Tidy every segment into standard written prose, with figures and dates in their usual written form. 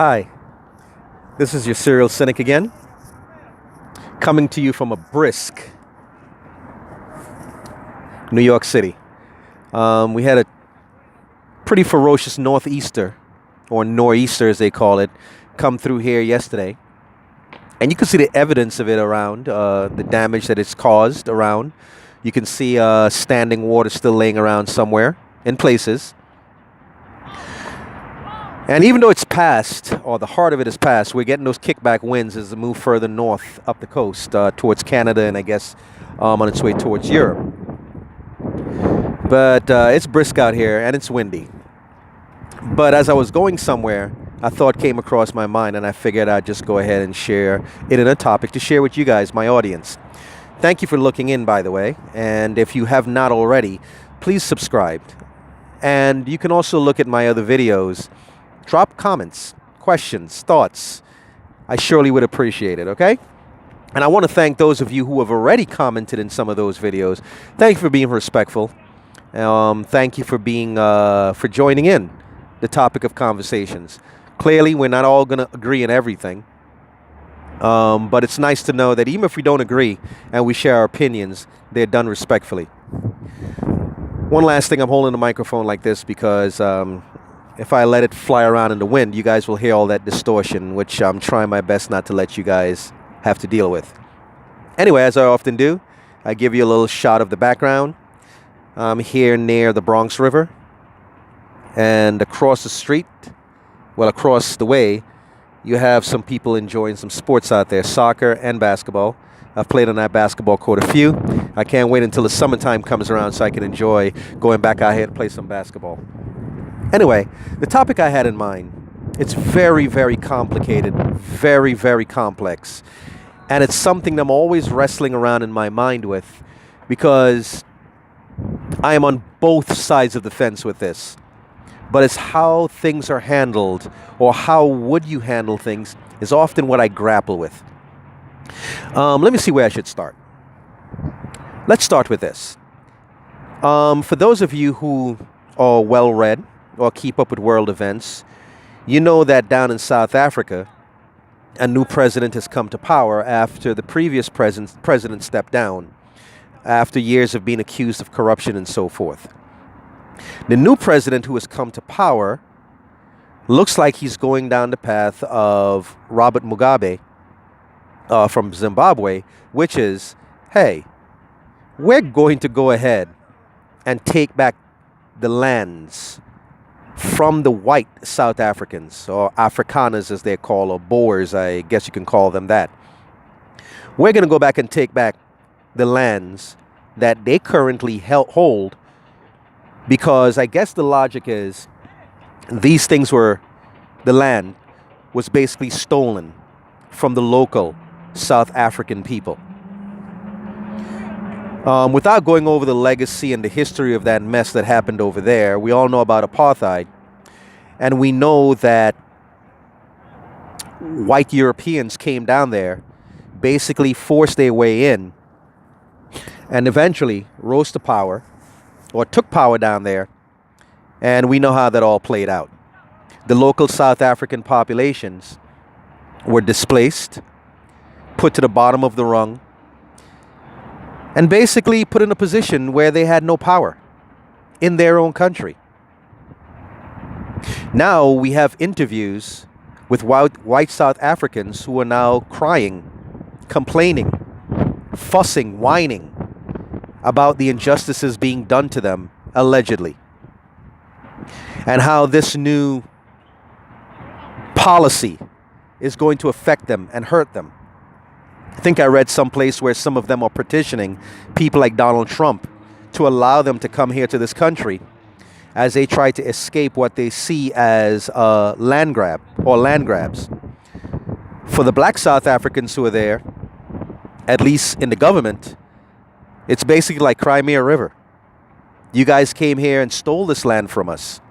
Hi, this is your serial cynic again, coming to you from a brisk New York City. We had a pretty ferocious northeaster, or nor'easter as they call it, come through here yesterday. And you can see the evidence of it around, the damage that it's caused around. You can see standing water still laying around somewhere in places. And even though it's past, or the heart of it is past, we're getting those kickback winds as it moves further north up the coast towards Canada and I guess on its way towards Europe. But it's brisk out here and it's windy. But as I was going somewhere, a thought came across my mind and I figured I'd just go ahead and share it in a topic to share with you guys, my audience. Thank you for looking in, by the way. And if you have not already, please subscribe. And you can also look at my other videos. Drop comments, questions, thoughts. I surely would appreciate it, okay? And I want to thank those of you who have already commented in some of those videos. Thank you for being respectful. Thank you for being for joining in the topic of conversations. Clearly, we're not all going to agree on everything. But it's nice to know that even if we don't agree and we share our opinions, they're done respectfully. One last thing, I'm holding the microphone like this because if I let it fly around in the wind, you guys will hear all that distortion, which I'm trying my best not to let you guys have to deal with. Anyway, as I often do, I give you a little shot of the background. I'm here near the Bronx River. And across the street, well, across the way, you have some people enjoying some sports out there, soccer and basketball. I've played on that basketball court a few. I can't wait until the summertime comes around so I can enjoy going back out here to play some basketball. Anyway, the topic I had in mind, it's very, very complicated, very, very complex. And it's something that I'm always wrestling around in my mind with because I am on both sides of the fence with this. But it's how things are handled, or how would you handle things, is often what I grapple with. Let me see where I should start. Let's start with this. For those of you who are well-read or keep up with world events, you know that down in South Africa, a new president has come to power after the previous president stepped down, after years of being accused of corruption and so forth. The new president who has come to power looks like he's going down the path of Robert Mugabe from Zimbabwe, which is, hey, we're going to go ahead and take back the lands from the white South Africans, or Afrikaners as they're called, or Boers, I guess you can call them that. We're going to go back and take back the lands that they currently hold, because I guess the logic is these things were, the land was basically stolen from the local South African people. Without going over the legacy and the history of that mess that happened over there, we all know about apartheid. And we know that white Europeans came down there, basically forced their way in, and eventually rose to power, or took power down there. And we know how that all played out. The local South African populations were displaced, put to the bottom of the rung, and basically put in a position where they had no power in their own country. Now we have interviews with white South Africans who are now crying, complaining, fussing, whining about the injustices being done to them, allegedly. And how this new policy is going to affect them and hurt them. I think I read someplace where some of them are petitioning people like Donald Trump to allow them to come here to this country as they try to escape what they see as land grab or land grabs. For the black South Africans who are there, at least in the government, it's basically like Crimea River. You guys came here and stole this land from us.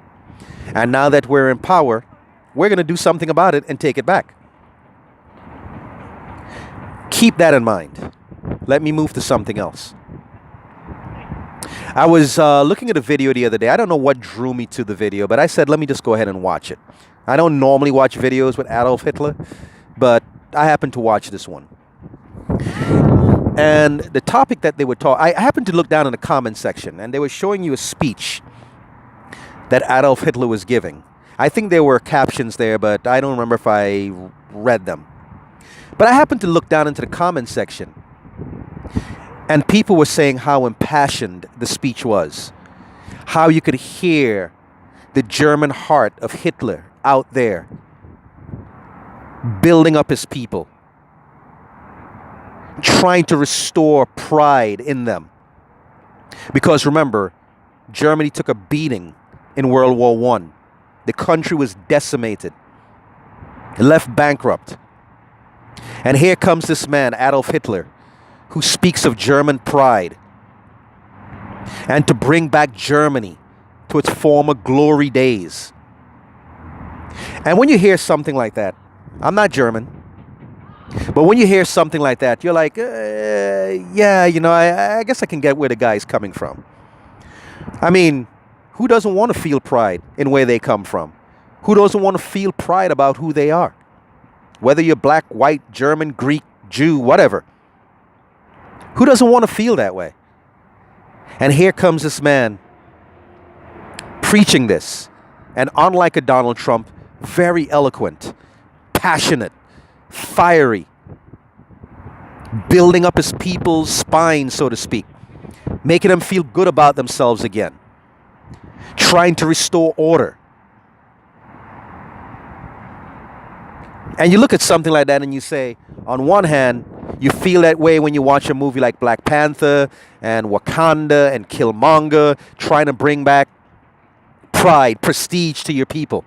And now that we're in power, we're going to do something about it and take it back. Keep that in mind. Let me move to something else. I was looking at a video the other day. I don't know what drew me to the video, but I said, let me just go ahead and watch it. I don't normally watch videos with Adolf Hitler, but I happened to watch this one. And the topic that they were talking, I happened to look down in the comment section, and they were showing you a speech that Adolf Hitler was giving. I think there were captions there, but I don't remember if I read them. But I happened to look down into the comment section, and people were saying how impassioned the speech was, how you could hear the German heart of Hitler out there, building up his people, trying to restore pride in them. Because remember, Germany took a beating in World War I. The country was decimated, left bankrupt. And here comes this man, Adolf Hitler, who speaks of German pride and to bring back Germany to its former glory days. And when you hear something like that, I'm not German, but when you hear something like that, you're like, yeah, I guess I can get where the guy's coming from. I mean, who doesn't want to feel pride in where they come from? Who doesn't want to feel pride about who they are? Whether you're black, white, German, Greek, Jew, whatever. Who doesn't want to feel that way? And here comes this man preaching this. And unlike a Donald Trump, very eloquent, passionate, fiery, building up his people's spine, so to speak, making them feel good about themselves again, trying to restore order. And you look at something like that and you say, on one hand, you feel that way when you watch a movie like Black Panther and Wakanda and Killmonger, trying to bring back pride, prestige to your people.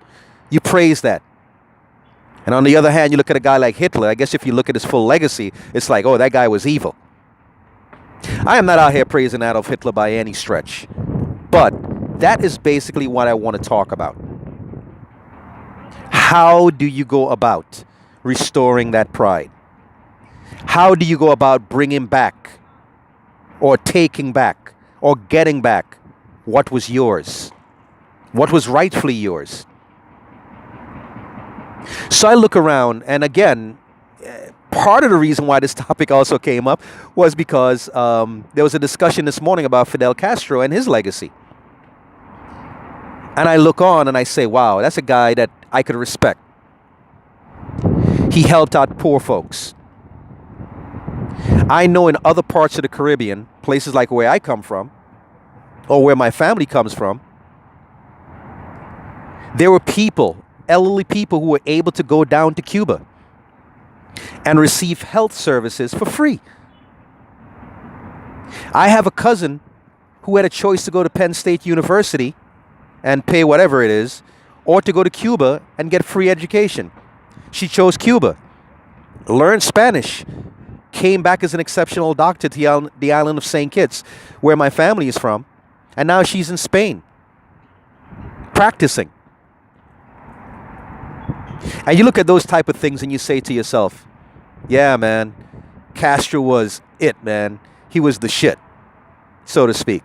You praise that. And on the other hand, you look at a guy like Hitler. I guess if you look at his full legacy, it's like, oh, that guy was evil. I am not out here praising Adolf Hitler by any stretch. But that is basically what I want to talk about. How do you go about restoring that pride? How do you go about bringing back or taking back or getting back what was yours? What was rightfully yours? So I look around, and again, part of the reason why this topic also came up was because there was a discussion this morning about Fidel Castro and his legacy. And I look on and I say, wow, that's a guy that I could respect. He helped out poor folks. I know in other parts of the Caribbean, places like where I come from, or where my family comes from, there were people, elderly people, who were able to go down to Cuba and receive health services for free. I have a cousin who had a choice to go to Penn State University and pay whatever it is, or to go to Cuba and get free education. She chose Cuba, learned Spanish, came back as an exceptional doctor to the island of St. Kitts, where my family is from, and now she's in Spain, practicing. And you look at those type of things and you say to yourself, yeah, man, Castro was it, man. He was the shit, so to speak.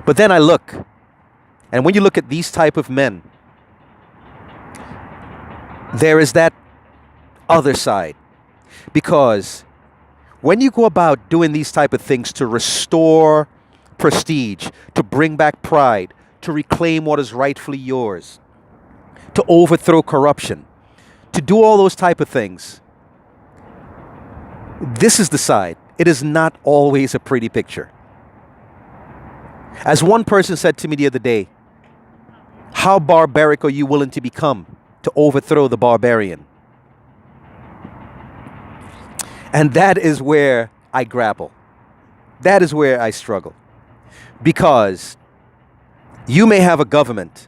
But then I look, and when you look at these type of men, there is that other side. Because when you go about doing these type of things to restore prestige, to bring back pride, to reclaim what is rightfully yours, to overthrow corruption, to do all those type of things, this is the side. It is not always a pretty picture. As one person said to me the other day, how barbaric are you willing to become to overthrow the barbarian? And that is where I grapple. That is where I struggle. Because you may have a government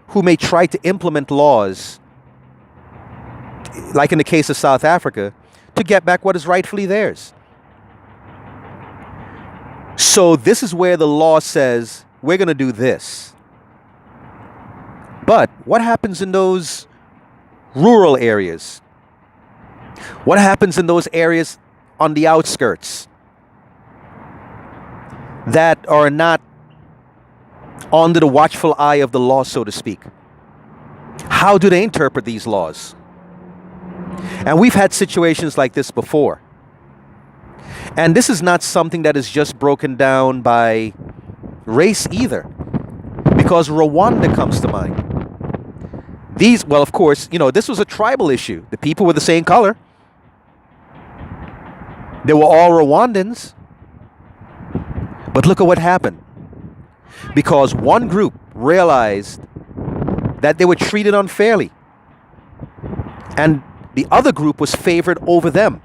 who may try to implement laws, like in the case of South Africa, to get back what is rightfully theirs. So this is where the law says, we're going to do this. But what happens in those rural areas? What happens in those areas on the outskirts? that are not under the watchful eye of the law, so to speak. How do they interpret these laws? And we've had situations like this before. And this is not something that is just broken down by race either, because Rwanda comes to mind. Well, of course, this was a tribal issue. The people were the same color. They were all Rwandans. But look at what happened. Because one group realized that they were treated unfairly, and the other group was favored over them.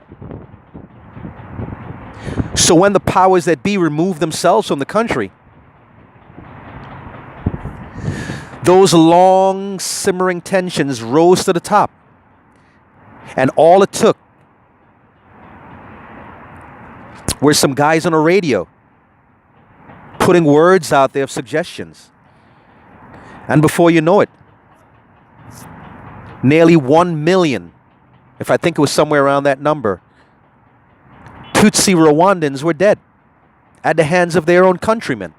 So when the powers that be removed themselves from the country, those long simmering tensions rose to the top. And all it took were some guys on a radio putting words out there of suggestions. And before you know it, nearly 1 million, if I think it was somewhere around that number, Tutsi Rwandans were dead at the hands of their own countrymen.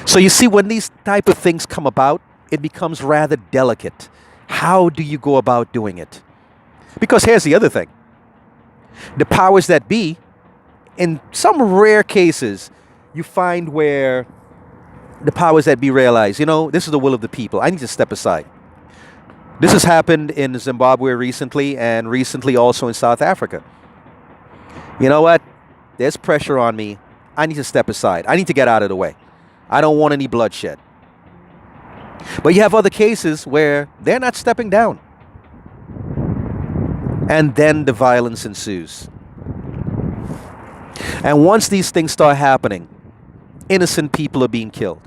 So you see, when these type of things come about, it becomes rather delicate. How do you go about doing it? Because here's the other thing. The powers that be, in some rare cases, you find where the powers that be realize, this is the will of the people. I need to step aside. This has happened in Zimbabwe recently, and recently also in South Africa. You know what? There's pressure on me. I need to step aside. I need to get out of the way. I don't want any bloodshed. But you have other cases where they're not stepping down. And then the violence ensues. And once these things start happening, innocent people are being killed.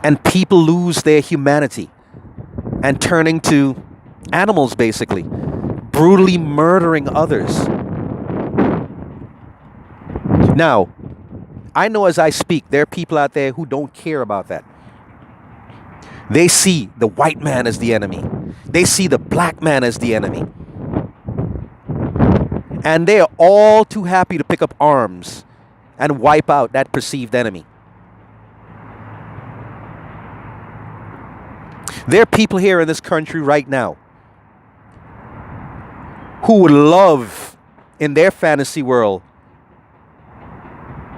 And people lose their humanity and turning to animals, basically, brutally murdering others. Now, I know as I speak, there are people out there who don't care about that. They see the white man as the enemy. They see the black man as the enemy. And they are all too happy to pick up arms and wipe out that perceived enemy. There are people here in this country right now who would love, in their fantasy world,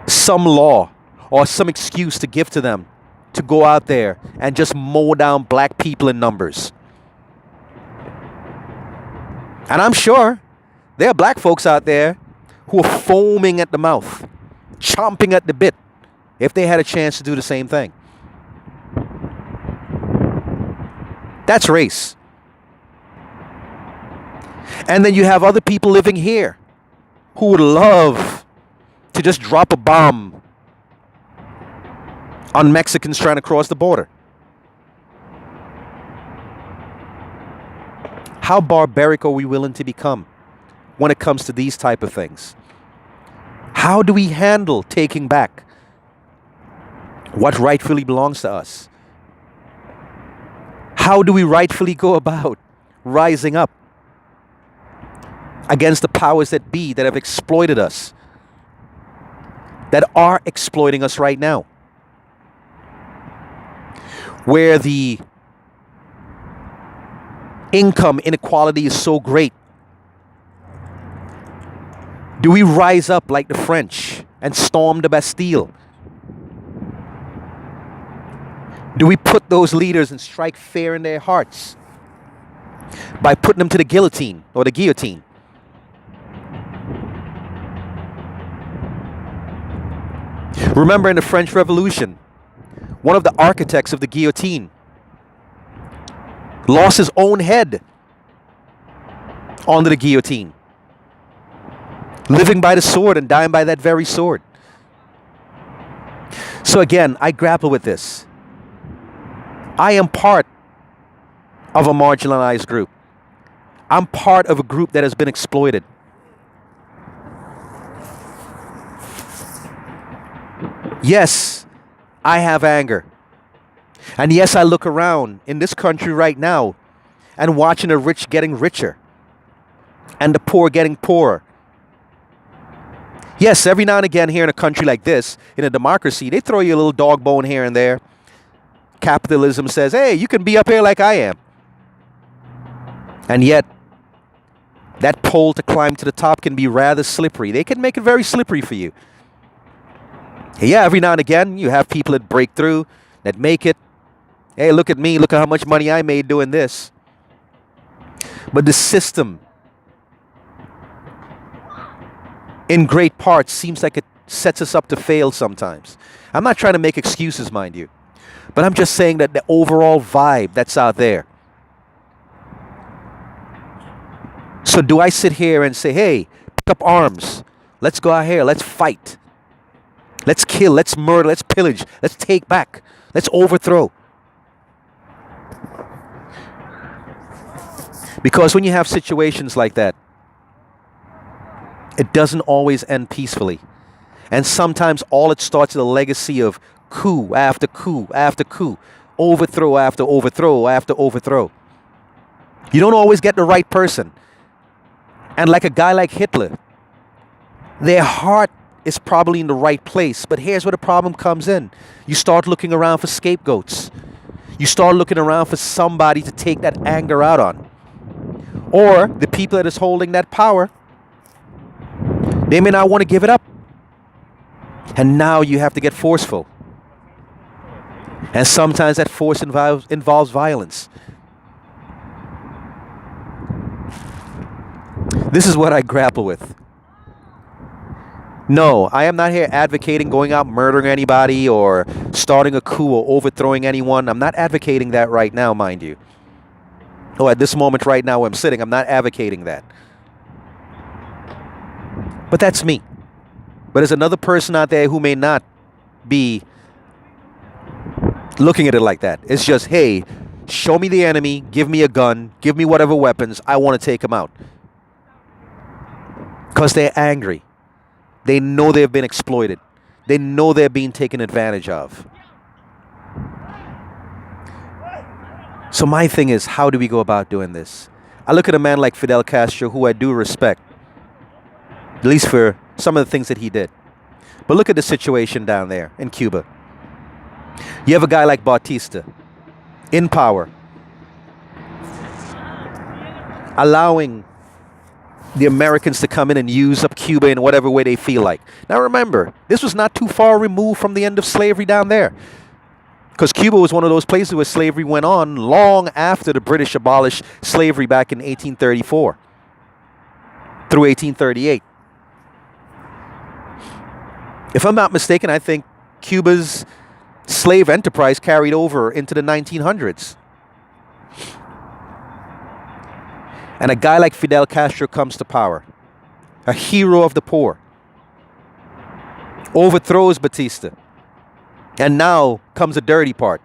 some law or some excuse to give to them to go out there and just mow down black people in numbers. And I'm sure there are black folks out there who are foaming at the mouth, chomping at the bit, if they had a chance to do the same thing. That's race. And then you have other people living here who would love to just drop a bomb on Mexicans trying to cross the border. How barbaric are we willing to become when it comes to these type of things? How do we handle taking back what rightfully belongs to us? How do we rightfully go about rising up against the powers that be that have exploited us, that are exploiting us right now? Where the income inequality is so great, do we rise up like the French and storm the Bastille? Do we put those leaders and strike fear in their hearts by putting them to the guillotine or the guillotine? Remember, in the French Revolution, one of the architects of the guillotine lost his own head onto the guillotine, living by the sword and dying by that very sword. So again, I grapple with this. I am part of a marginalized group. I'm part of a group that has been exploited. Yes, I have anger. And yes, I look around in this country right now and watching the rich getting richer and the poor getting poorer. Yes, every now and again here in a country like this, in a democracy, they throw you a little dog bone here and there. Capitalism says, hey, you can be up here like I am. And yet, that pole to climb to the top can be rather slippery. They can make it very slippery for you. Yeah, every now and again, you have people that break through, that make it. Hey, look at me. Look at how much money I made doing this. But the system, in great part, seems like it sets us up to fail sometimes. I'm not trying to make excuses, mind you. But I'm just saying that the overall vibe that's out there. So do I sit here and say, hey, pick up arms. Let's go out here. Let's fight. Let's kill. Let's murder. Let's pillage. Let's take back. Let's overthrow. Because when you have situations like that, it doesn't always end peacefully. And sometimes all it starts is a legacy of coup after coup after coup, overthrow after overthrow after overthrow. You don't always get the right person. And like a guy like Hitler, their heart is probably in the right place. But here's where the problem comes in. You start looking around for scapegoats. You start looking around for somebody to take that anger out on. Or the people that is holding that power, they may not want to give it up. And now you have to get forceful. And sometimes that force involves violence. This is what I grapple with. No, I am not here advocating going out murdering anybody or starting a coup or overthrowing anyone. I'm not advocating that right now, mind you. Oh, at this moment right now where I'm sitting, I'm not advocating that. But that's me. But there's another person out there who may not be looking at it like that. It's just, hey, show me the enemy, give me a gun, give me whatever weapons, I want to take them out. Because they're angry. They know they've been exploited. They know they're being taken advantage of. So my thing is, how do we go about doing this? I look at a man like Fidel Castro, who I do respect, at least for some of the things that he did. But look at the situation down there in Cuba. You have a guy like Batista in power, allowing the Americans to come in and use up Cuba in whatever way they feel like. Now remember, this was not too far removed from the end of slavery down there. Because Cuba was one of those places where slavery went on long after the British abolished slavery back in 1834 through 1838. If I'm not mistaken, I think Cuba's slave enterprise carried over into the 1900s. And a guy like Fidel Castro comes to power, a hero of the poor, overthrows Batista. And now comes the dirty part.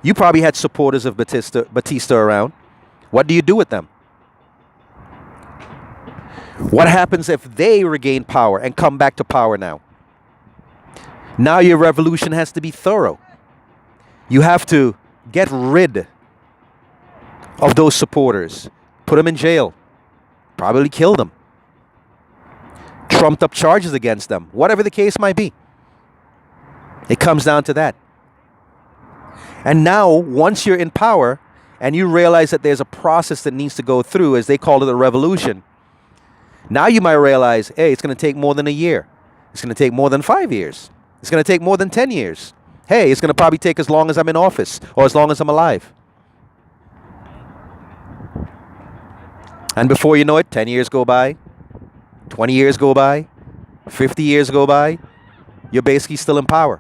You probably had supporters of Batista around. What do you do with them? What happens if they regain power and come back to power now? Now your revolution has to be thorough. You have to get rid of those supporters. Put them in jail. Probably kill them. Trumped up charges against them. Whatever the case might be. It comes down to that. And now, once you're in power and you realize that there's a process that needs to go through, as they call it, a revolution, now you might realize, hey, it's going to take more than a year. It's going to take more than 5 years. It's going to take more than 10 years. Hey, it's going to probably take as long as I'm in office or as long as I'm alive. And before you know it, 10 years go by, 20 years go by, 50 years go by, you're basically still in power.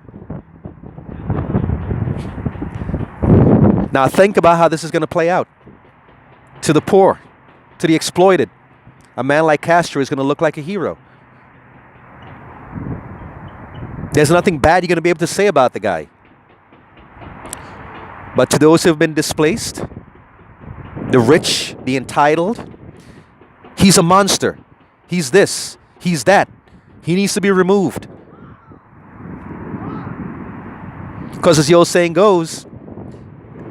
Now think about how this is going to play out. To the poor, to the exploited, a man like Castro is going to look like a hero. There's nothing bad you're going to be able to say about the guy. But to those who have been displaced, the rich, the entitled, he's a monster. He's this, he's that. He needs to be removed. Because as the old saying goes,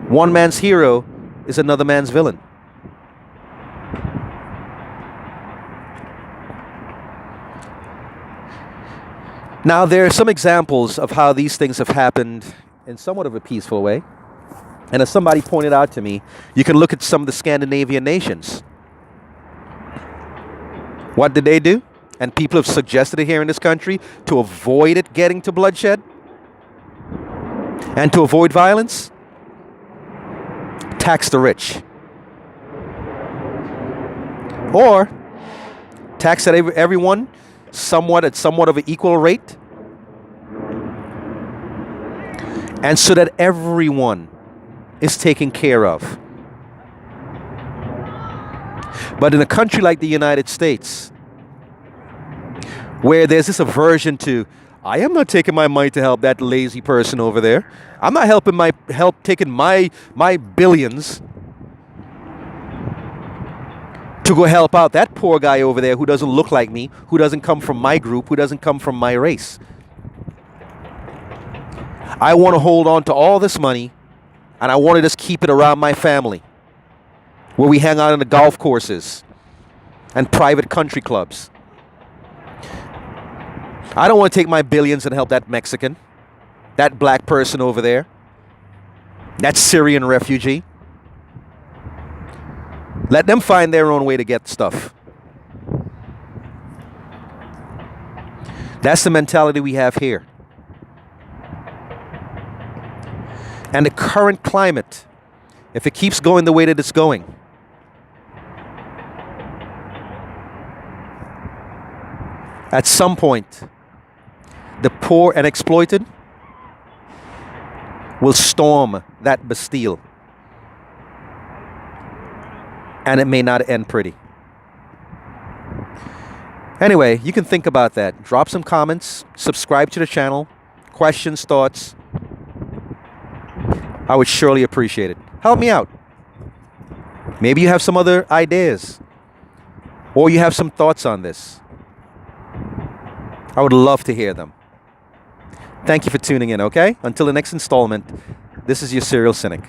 one man's hero is another man's villain. Now, there are some examples of how these things have happened in somewhat of a peaceful way. And as somebody pointed out to me, you can look at some of the Scandinavian nations. What did they do? And people have suggested it here in this country to avoid it getting to bloodshed and to avoid violence. Tax the rich. Or tax everyone at somewhat of an equal rate. And so that everyone is taken care of. But in a country like the United States, where there's this aversion to, I am not taking my money to help that lazy person over there. I'm not taking my billions to go help out that poor guy over there who doesn't look like me, who doesn't come from my group, who doesn't come from my race. I want to hold on to all this money, and I want to just keep it around my family, where we hang out on the golf courses and private country clubs. I don't want to take my billions and help that Mexican, that black person over there, that Syrian refugee. Let them find their own way to get stuff. That's the mentality we have here. And the current climate, if it keeps going the way that it's going, at some point, the poor and exploited will storm that Bastille. And it may not end pretty. Anyway, you can think about that. Drop some comments, subscribe to the channel, questions, thoughts. I would surely appreciate it. Help me out. Maybe you have some other ideas, or you have some thoughts on this. I would love to hear them. Thank you for tuning in, okay? Until the next installment, this is your Serial Cynic.